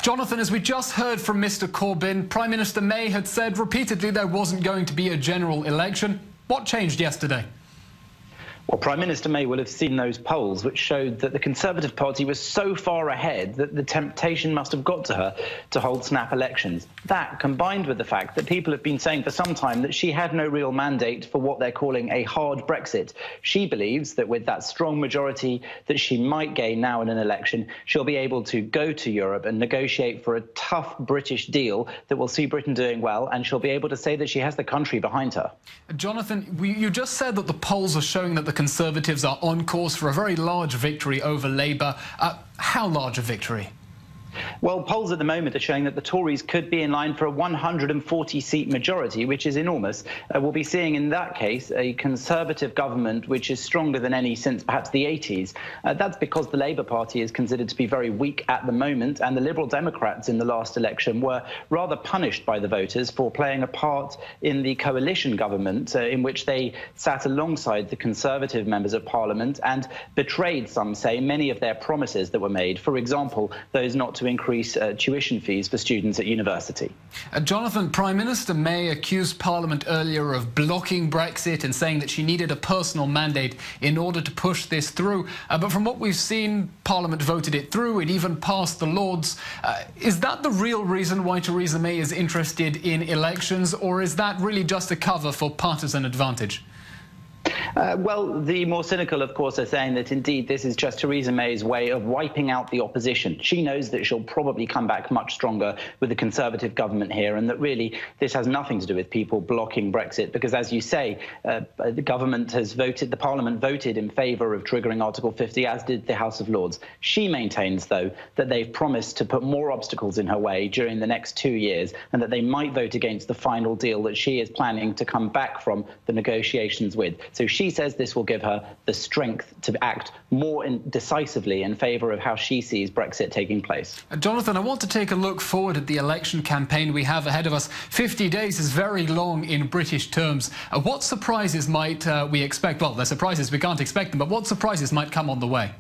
Jonathan, as we just heard from Mr. Corbyn, Prime Minister May had said repeatedly there wasn't going to be a general election. What changed yesterday? Well, Prime Minister May will have seen those polls which showed that the Conservative Party was so far ahead that the temptation must have got to her to hold snap elections. That, combined with the fact that people have been saying for some time that she had no real mandate for what they're calling a hard Brexit. She believes that with that strong majority that she might gain now in an election, she'll be able to go to Europe and negotiate for a tough British deal that will see Britain doing well, and she'll be able to say that she has the country behind her. Jonathan, you just said that the polls are showing that the Conservatives are on course for a very large victory over Labour. How large a victory? Well, polls at the moment are showing that the Tories could be in line for a 140-seat majority, which is enormous. We'll be seeing in that case a Conservative government which is stronger than any since perhaps the 80s. That's because the Labour Party is considered to be very weak at the moment, and the Liberal Democrats in the last election were rather punished by the voters for playing a part in the coalition government in which they sat alongside the Conservative members of Parliament and betrayed, some say, many of their promises that were made. For example, those not to increase tuition fees for students at university. Jonathan, Prime Minister May accused Parliament earlier of blocking Brexit and saying that she needed a personal mandate in order to push this through. But from what we've seen, Parliament voted it through. It even passed the Lords. Is that the real reason why Theresa May is interested in elections, or is that really just a cover for partisan advantage? Well, the more cynical, of course, are saying that indeed this is just Theresa May's way of wiping out the opposition. She knows that she'll probably come back much stronger with the Conservative government here, and that really this has nothing to do with people blocking Brexit, because, as you say, the government has voted, the Parliament voted in favour of triggering Article 50, as did the House of Lords. She maintains, though, that they've promised to put more obstacles in her way during the next 2 years, and that they might vote against the final deal that she is planning to come back from the negotiations with. So she says this will give her the strength to act more decisively in favour of how she sees Brexit taking place. Jonathan, I want to take a look forward at the election campaign we have ahead of us. 50 days is very long in British terms. What surprises might we expect? Well, they're surprises, we can't expect them, but what surprises might come on the way?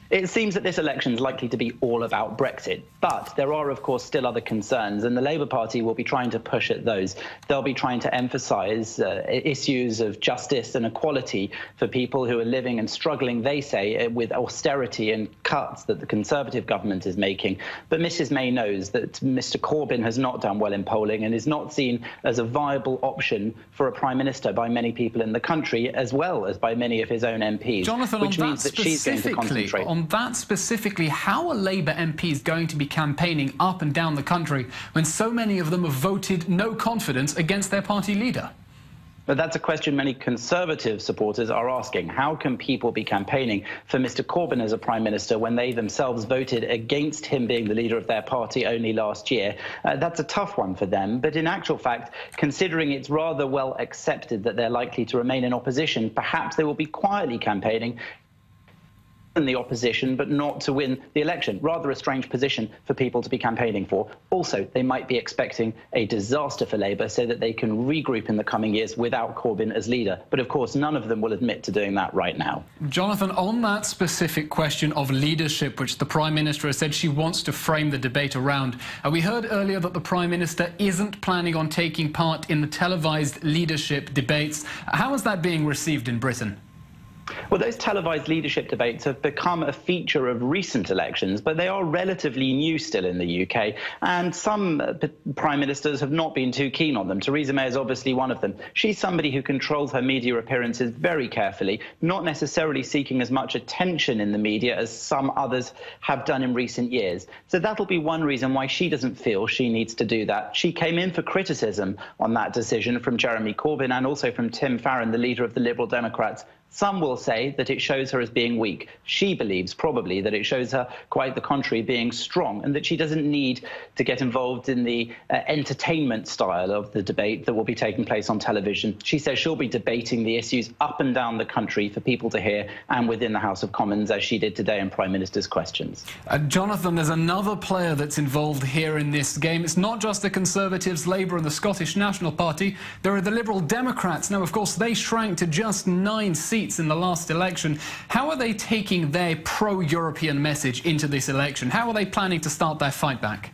It seems that this election is likely to be all about Brexit, but there are, of course, still other concerns, and the Labour Party will be trying to push at those. They'll be trying to emphasise issues of justice and equality for people who are living and struggling, they say, with austerity and cuts that the Conservative government is making. But Mrs May knows that Mr Corbyn has not done well in polling and is not seen as a viable option for a Prime Minister by many people in the country, as well as by many of his own MPs, Jonathan, which means that she's going to concentrate. On that specifically, how are Labour MPs going to be campaigning up and down the country when so many of them have voted no confidence against their party leader? But that's a question many Conservative supporters are asking. How can people be campaigning for Mr Corbyn as a Prime Minister when they themselves voted against him being the leader of their party only last year? That's a tough one for them. But in actual fact, considering it's rather well accepted that they're likely to remain in opposition, perhaps they will be quietly campaigning in the opposition, but not to win the election. Rather a strange position for people to be campaigning for. Also, they might be expecting a disaster for Labour so that they can regroup in the coming years without Corbyn as leader. But of course, none of them will admit to doing that right now. Jonathan, on that specific question of leadership, which the Prime Minister has said she wants to frame the debate around, we heard earlier that the Prime Minister isn't planning on taking part in the televised leadership debates. How is that being received in Britain? Well, those televised leadership debates have become a feature of recent elections, but they are relatively new still in the UK, and some prime ministers have not been too keen on them. Theresa May is obviously one of them. She's somebody who controls her media appearances very carefully, not necessarily seeking as much attention in the media as some others have done in recent years. So that'll be one reason why she doesn't feel she needs to do that. She came in for criticism on that decision from Jeremy Corbyn and also from Tim Farron, the leader of the Liberal Democrats. Some will say that it shows her as being weak. She believes probably that it shows her quite the contrary, being strong, and that she doesn't need to get involved in the entertainment style of the debate that will be taking place on television. She says she'll be debating the issues up and down the country for people to hear and within the House of Commons, as she did today in Prime Minister's questions. Jonathan, there's another player that's involved here in this game. It's not just the Conservatives, Labour and the Scottish National Party. There are the Liberal Democrats. Now, of course, they shrank to just 9 seats seats in the last election. How are they taking their pro-European message into this election? How are they planning to start their fight back?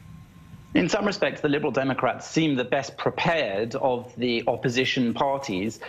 In some respects, the Liberal Democrats seem the best prepared of the opposition parties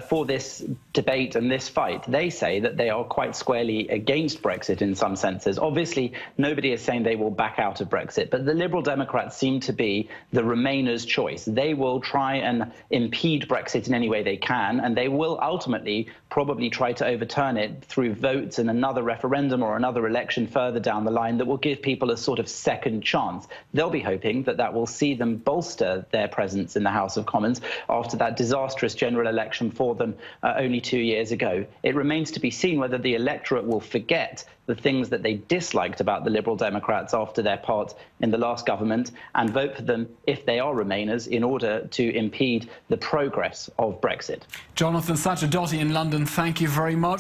for this debate and this fight. They say that they are quite squarely against Brexit in some senses. Obviously, nobody is saying they will back out of Brexit, but the Liberal Democrats seem to be the Remainers' choice. They will try and impede Brexit in any way they can, and they will ultimately probably try to overturn it through votes in another referendum or another election further down the line that will give people a sort of second chance. They'll be hoping that will see them bolster their presence in the House of Commons after that disastrous general election for them only 2 years ago. It remains to be seen whether the electorate will forget the things that they disliked about the Liberal Democrats after their part in the last government and vote for them if they are Remainers in order to impede the progress of Brexit. Jonathan Sacerdoti in London, thank you very much.